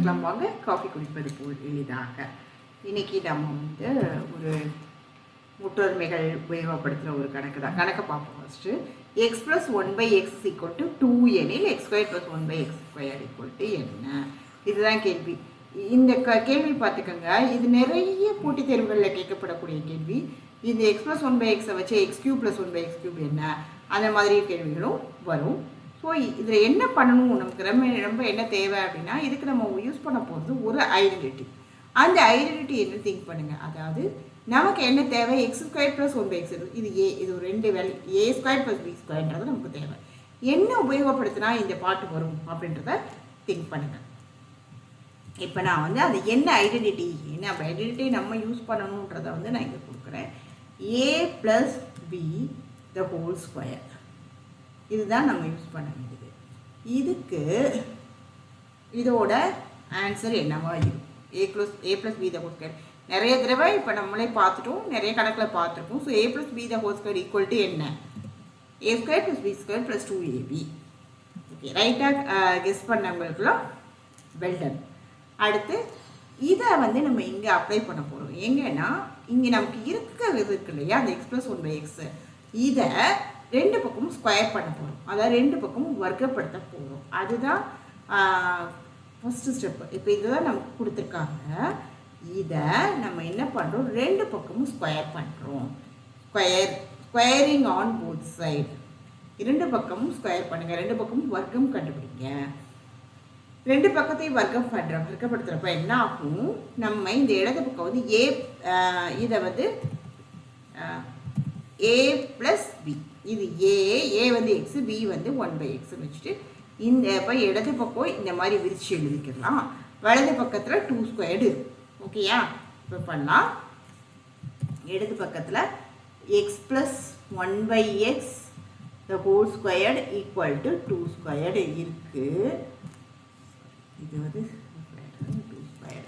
பார்க்கலாம் வாங்க. காஃபி குடிப்பது போல் எளிதாக. இன்றைக்கி நம்ம வந்து ஒரு முற்றொருமைகள் உபயோகப்படுத்துகிற ஒரு கணக்கு தான். கணக்கை பார்ப்போம். ஃபஸ்ட்டு எக்ஸ் ப்ளஸ் 1/x = 2 எனில் x² + 1/x² என்ன? இதுதான் கேள்வி. இந்த கேள்வி பார்த்துக்கோங்க. இது நிறைய போட்டித் தேர்வுகளில் கேட்கப்படக்கூடிய கேள்வி. இந்த x + 1/x வச்சு x³ + 1/x³ என்ன, அந்த மாதிரி கேள்விகளும் வரும். ஸோ இதில் என்ன பண்ணணும், நமக்கு ரொம்ப என்ன தேவை அப்படின்னா, இதுக்கு நம்ம யூஸ் பண்ண போகிறது ஒரு ஐடென்டிட்டி. அந்த ஐடென்டிட்டி என்ன திங்க் பண்ணுங்கள். அதாவது நமக்கு என்ன தேவை, x² + 1/x, இது இது ஒரு ரெண்டு வேல்யூ a² + b²ன்றது நமக்கு தேவை. என்ன உபயோகப்படுத்தினா இந்த பாட்டு வரும் அப்படின்றத திங்க் பண்ணுங்கள். இப்போ நான் வந்து அது என்ன ஐடென்டிட்டி நம்ம யூஸ் பண்ணணுன்றதை வந்து நான் இங்கே கொடுக்குறேன். a + b² இதுதான் நம்ம யூஸ் பண்ண வேண்டியது. இதுக்கு இதோட ஆன்சர் என்னவா இருக்கும்? a + b² நிறைய தடவை இப்போ நம்மளே பார்த்துட்டோம், நிறைய கணக்கில் பார்த்துருக்கோம். ஸோ a + b² என்ன? a² + b² + 2ab. ஓகே, ரைட்டாக கெஸ் பண்ணவங்களுக்குலாம் வெல்டன். அடுத்து இதை வந்து நம்ம இங்கே அப்ளை பண்ண போகிறோம். எங்கன்னா இங்கே நமக்கு இருக்கு இல்லையா, அந்த x + 1/x, இதை ரெண்டு பக்கமும் ஸ்கொயர் பண்ண போகிறோம். அதாவது ரெண்டு பக்கமும் வர்க்கப்படுத்த போகிறோம். அதுதான் ஃபஸ்ட்டு ஸ்டெப்பு. இப்போ இதுதான் நமக்கு கொடுத்துருக்காங்க. இதை நம்ம என்ன பண்ணுறோம், ரெண்டு பக்கமும் ஸ்கொயர் பண்ணுறோம். Squaring on both side. இரண்டு பக்கமும் ஸ்கொயர் பண்ணுங்கள். ரெண்டு பக்கமும் வர்க்கம் கண்டுபிடிங்க. ரெண்டு பக்கத்தையும் வர்க்கப்படுத்துகிறப்ப என்ன ஆகும், நம்ம இந்த இடது பக்கம் வந்து இதை வந்து a + b, இது a வந்து x, b வந்து 1/x வச்சுட்டு இந்த இப்போ இடது பக்கம் இந்த மாதிரி விரிச்சு எழுதிக்கலாம். வலது பக்கத்தில் 2² இருக்கும். ஓகேயா? இப்போ பண்ணலாம். இடது பக்கத்தில் x + 1/x² = 2² இருக்குது. இது வந்து 2²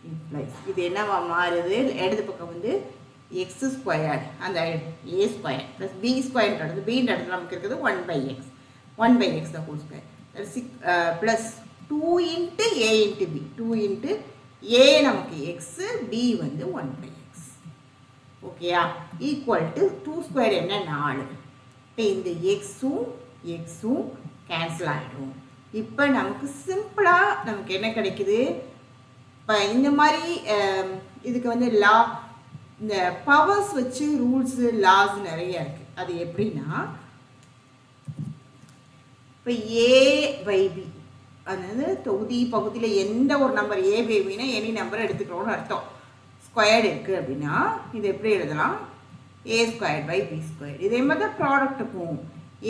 இம்ப்ளைஸ் இது என்னவா மாறுது, இடது பக்கம் வந்து x² அந்த a² + b²ன்றது bன்றது நமக்கு இருக்குது 1/x, 1/x² plus 2 × a × b, 2 × a நமக்கு x, b வந்து 1/x. ஓகேயா? = 2² என்ன, 4. இப்போ இந்த எக்ஸும் கேன்சல் ஆகிடும். இப்போ நமக்கு சிம்பிளாக நமக்கு என்ன கிடைக்குது, இப்போ இந்த மாதிரி இதுக்கு வந்து இந்த பவர்ஸ் வச்சு ரூல்ஸு லாஸ் நிறைய இருக்குது. அது எப்படின்னா, இப்போ a/b, அதாவது தொகுதி பகுதியில் எந்த ஒரு நம்பர் a/bனா எனி நம்பர் எடுத்துக்கிறோன்னு அர்த்தம். ஸ்கொயர்டு இருக்குது அப்படின்னா இது எப்படி எழுதலாம், a² / b². இதே மாதிரி தான் ப்ராடக்ட்டுக்கும்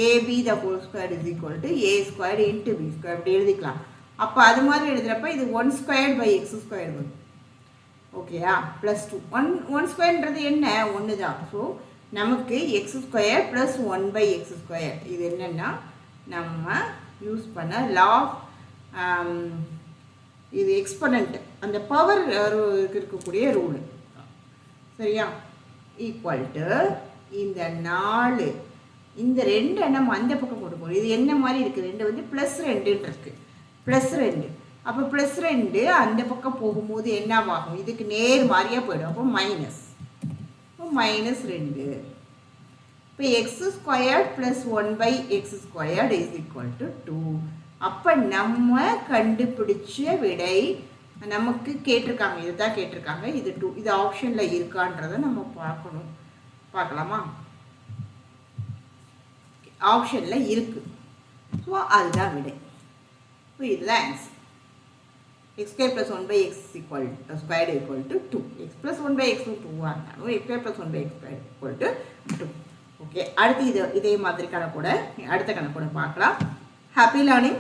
ab² = a² × b², அப்படி எழுதிக்கலாம். அப்போ அது மாதிரி எழுதுகிறப்ப இது 1² / x² வரும். ஓகேயா? +2 1² என்ன, 1 தான். ஸோ நமக்கு x² + 1/x². இது என்னென்னா நம்ம யூஸ் பண்ண லா ஆஃப் இது எக்ஸ்பனண்ட், அந்த பவர் இருக்கக்கூடிய ரூலு. சரியா? இந்த 4 இந்த 2 நம்ம அந்த பக்கம் கொண்டு போகிறோம். இது என்ன மாதிரி இருக்குது, 2 வந்து +2 இருக்குது. +2 அப்போ +2 அந்த பக்கம் போகும்போது என்னவாகும், இதுக்கு நேர் மாதிரியாக போயிடும். அப்போ -2. இப்போ x² + 1/x² = 2. அப்போ நம்ம கண்டுபிடிச்ச விடை நமக்கு கேட்டிருக்காங்க, இதுதான் கேட்டிருக்காங்க. இது 2. இது ஆப்ஷனில் இருக்கான்றதை நம்ம பார்க்கலாமா? ஆப்ஷனில் இருக்குது. ஸோ அதுதான் விடை. ஸோ இதுதான் answer. x² + 1/x² = 2. x + 1/x 2 இருந்தாலும் x² + 1/x² = 2. ஓகே, அடுத்து இதே மாதிரி அடுத்த கணக்கூட பார்க்கலாம். Happy learning.